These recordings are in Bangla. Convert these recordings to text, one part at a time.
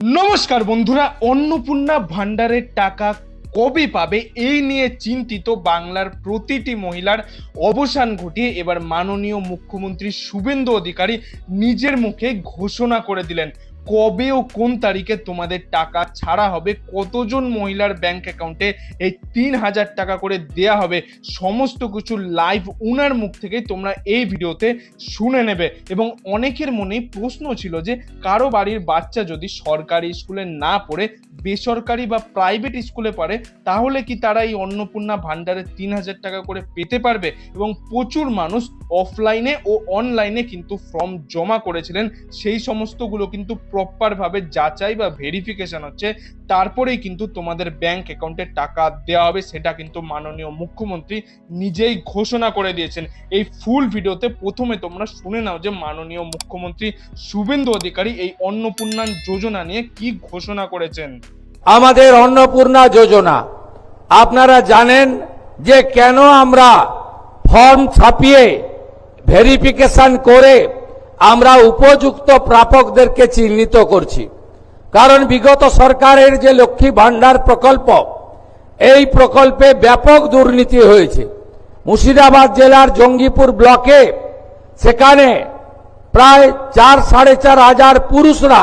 নমস্কার বন্ধুরা, অন্নপূর্ণা ভান্ডারের টাকা কবে পাবে এই নিয়ে চিন্তিত বাংলার প্রতিটি মহিলার অবসান ঘটিয়ে এবার মাননীয় মুখ্যমন্ত্রী শুভেন্দু অধিকারী নিজের মুখে ঘোষণা করে দিলেন কবে ও কোন তারিখে তোমাদের টাকা ছাড়া হবে, কতজন মহিলার ব্যাংক অ্যাকাউন্টে এই ৩,০০০ টাকা করে দেয়া হবে। সমস্ত কিছু লাইভ উনার মুখ থেকে তোমরা এই ভিডিওতে শুনে নেবে। এবং অনেকের মনে প্রশ্ন ছিল যে কারো বাড়ির বাচ্চা যদি সরকারি স্কুলে না পড়ে বেসরকারি বা প্রাইভেট স্কুলে পড়ে তাহলে কি তারা এই অন্নপূর্ণা ভান্ডারে ৩,০০০ টাকা করে পেতে পারবে। এবং প্রচুর মানুষ অফলাইনে ও অনলাইনে কিন্তু ফর্ম জমা করেছিলেন, সেই সমস্তগুলো কিন্তু প্রপার ভাবে যাচাই বা ভেরিফিকেশন হচ্ছে, তারপরেই কিন্তু তোমাদের ব্যাংক অ্যাকাউন্টে টাকা দেওয়া হবে। সেটা কিন্তু মাননীয় মুখ্যমন্ত্রী নিজেই ঘোষণা করে দিয়েছেন। এই ফুল ভিডিওতে প্রথমে তোমরা শুনে নাও যে মাননীয় মুখ্যমন্ত্রী শুভেন্দু অধিকারী এই অন্নপূর্ণা যোজনা নিয়ে কি ঘোষণা করেছেন। আমাদের অন্নপূর্ণা যোজনা আপনারা জানেন যে কেন আমরা ফর্ম ছাপিয়ে ভেরিফিকেশন করে আমরা উপযুক্ত প্রাপকদেরকে চিহ্নিত করছি। কারণ বিগত সরকারের যে লক্ষ্মী ভান্ডার প্রকল্প, এই প্রকল্পে ব্যাপক দুর্নীতি হয়েছে। মুর্শিদাবাদ জেলার জঙ্গিপুর ব্লকে সেখানে প্রায় ৪-৪.৫ হাজার পুরুষরা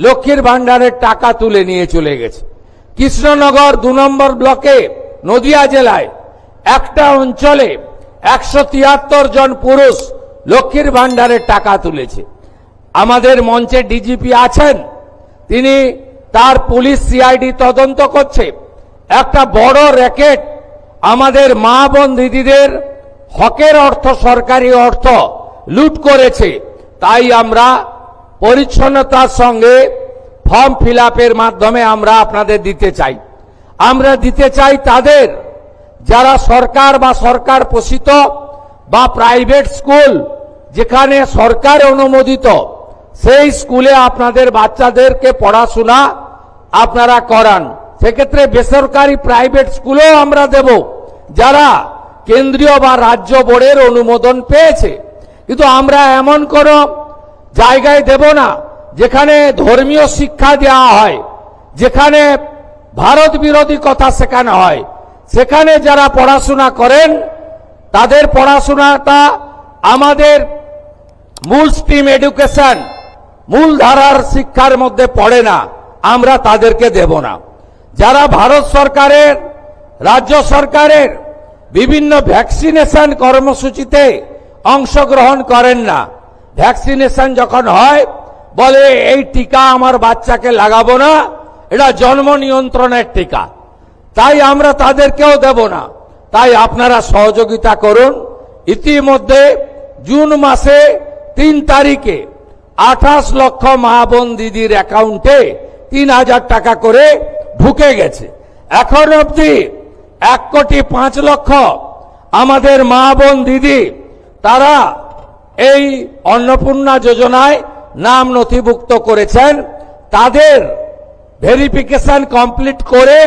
লক্ষ্মীর ভান্ডারের টাকা তুলে নিয়ে চলে গেছে। কৃষ্ণনগর ২ নম্বর ব্লকে নদিয়া জেলায় একটা অঞ্চলে ১৭৩ জন পুরুষ লক্ষ্মীর ভান্ডারের টাকা তুলেছে। আমাদের মঞ্চে ডিজিপি আছেন, তিনি তার পুলিশ সিআইডি তদন্ত করছে। একটা বড় র্যাকেট আমাদের মা বোন দিদিদের হকের অর্থ, সরকারি অর্থ লুট করেছে। তাই আমরা পরিচ্ছন্নতার সঙ্গে ফর্ম ফিল আপের মাধ্যমে আমরা আপনাদের দিতে চাই। আমরা দিতে চাই তাদের যারা সরকার বা সরকার পোষিত বা প্রাইভেট স্কুল যেখানে সরকার অনুমোদিত, সেই স্কুলে আপনাদের বাচ্চাদেরকে পড়াশোনা আপনারা করান। সেক্ষেত্রে বেসরকারি প্রাইভেট স্কুলেও আমরা দেব যারা কেন্দ্রীয় বা রাজ্য বোর্ডের অনুমোদন পেয়েছে। কিন্তু আমরা এমন কোনো জায়গায় দেব না যেখানে ধর্মীয় শিক্ষা দেওয়া হয়, যেখানে ভারত বিরোধী কথা শেখানো হয়। সেখানে যারা পড়াশোনা করেন তাদের পড়াশোনাটা আমাদের মূল স্ট্রিম এডুকেশন, মূল ধারার শিক্ষার মধ্যে পড়ে না, আমরা তাদেরকে দেব না। যারা ভারত সরকারের, রাজ্য সরকারের বিভিন্ন ভ্যাকসিনেশন কর্মসূচিতে অংশগ্রহণ করেন না, ভ্যাকসিনেশন যখন হয় বলে এই টিকা আমার বাচ্চাকে লাগাবো না, এটা জন্ম নিয়ন্ত্রণের টিকা, তাই আমরা তাদেরকেও দেব না। তাই আপনারা সহযোগিতা করুন। ইতিমধ্যে জুন মাসে ৩ তারিখে ২৮ লক্ষ মা বোন দিদির অ্যাকাউন্টে ৩,০০০ টাকা করে ঢুকে গেছে। এখন অবধি ১,৫,০০,০০০ আমাদের মা বোন দিদি তারা এই অন্নপূর্ণা যোজনায় নাম নথিভুক্ত করেছেন। তাদের ভেরিফিকেশন কমপ্লিট করে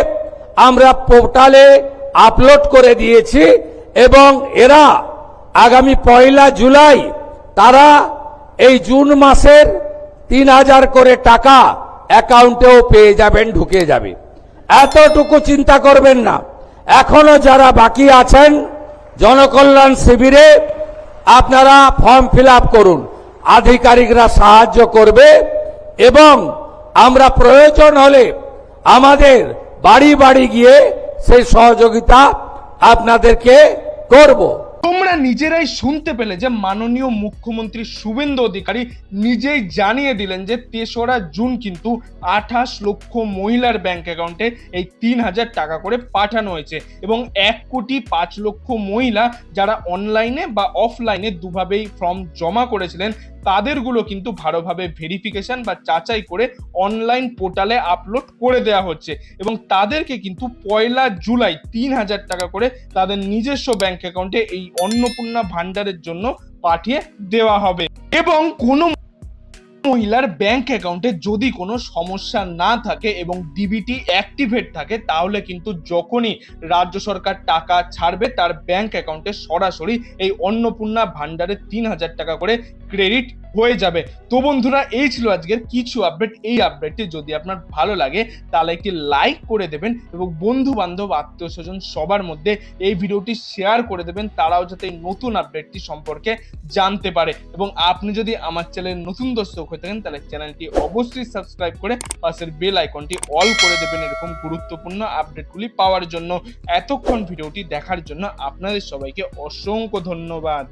আমরা পোর্টালে আপলোড করে দিয়েছি এবং এরা আগামী ১ জুলাই তারা এই জুন মাসের ৩,০০০ করে টাকা অ্যাকাউন্টেও পেয়ে যাবেন, ঢুকে যাবে। এতটুকু চিন্তা করবেন না। এখনো যারা বাকি আছেন জনকল্যাণ শিবিরে আপনারা ফর্ম ফিল আপ করুন, আধিকারিকরা সাহায্য করবে এবং আমরা প্রয়োজন হলে আমাদের বাড়ি বাড়ি গিয়ে সেই সহযোগিতা আপনাদেরকে করব। তোমরা নিজেরাই শুনতে পেলে যে মাননীয় মুখ্যমন্ত্রী শুভেন্দু অধিকারী নিজেই জানিয়ে দিলেন যে ৩রা জুন কিন্তু ২৮ লক্ষ মহিলার ব্যাংক অ্যাকাউন্টে এই ৩,০০০ টাকা করে পাঠানো হয়েছে এবং ১,৫,০০,০০০ মহিলা যারা অনলাইনে বা অফলাইনে দুভাবেই ফর্ম জমা করেছিলেন তাদেরগুলো কিন্তু ভালোভাবে ভেরিফিকেশন বা যাচাই করে অনলাইন পোর্টালে আপলোড করে দেওয়া হচ্ছে এবং তাদেরকে কিন্তু ১ জুলাই ৩,০০০ টাকা করে তাদের নিজস্ব ব্যাংক অ্যাকাউন্টে এই অন্নপূর্ণা ভান্ডারের জন্য পাঠিয়ে দেওয়া হবে। এবং কোনো মহিলার ব্যাংক অ্যাকাউন্টে যদি কোনো সমস্যা না থাকে এবং ডিবিটি অ্যাক্টিভেট থাকে তাহলে কিন্তু যখনই রাজ্য সরকার টাকা ছাড়বে তার ব্যাংক অ্যাকাউন্টে সরাসরি এই অন্নপূর্ণা ভান্ডারে ৩,০০০ টাকা করে ক্রেডিট হয়ে যাবে। তো বন্ধুরা, এই ছিল আজকের কিছু আপডেট। এই আপডেটটি যদি আপনার ভালো লাগে তাহলে একটি লাইক করে দেবেন এবং বন্ধু বান্ধব আত্মীয় স্বজন সবার মধ্যে এই ভিডিওটি শেয়ার করে দেবেন, তারাও যাতে এই নতুন আপডেটটি সম্পর্কে জানতে পারে। এবং আপনি যদি আমার চ্যানেলের নতুন দর্শক হয়ে থাকেন তাহলে চ্যানেলটি অবশ্যই সাবস্ক্রাইব করে পাশের বেল আইকনটি অল করে দেবেন এরকম গুরুত্বপূর্ণ আপডেটগুলি পাওয়ার জন্য। এতক্ষণ ভিডিওটি দেখার জন্য আপনাদের সবাইকে অসংখ্য ধন্যবাদ।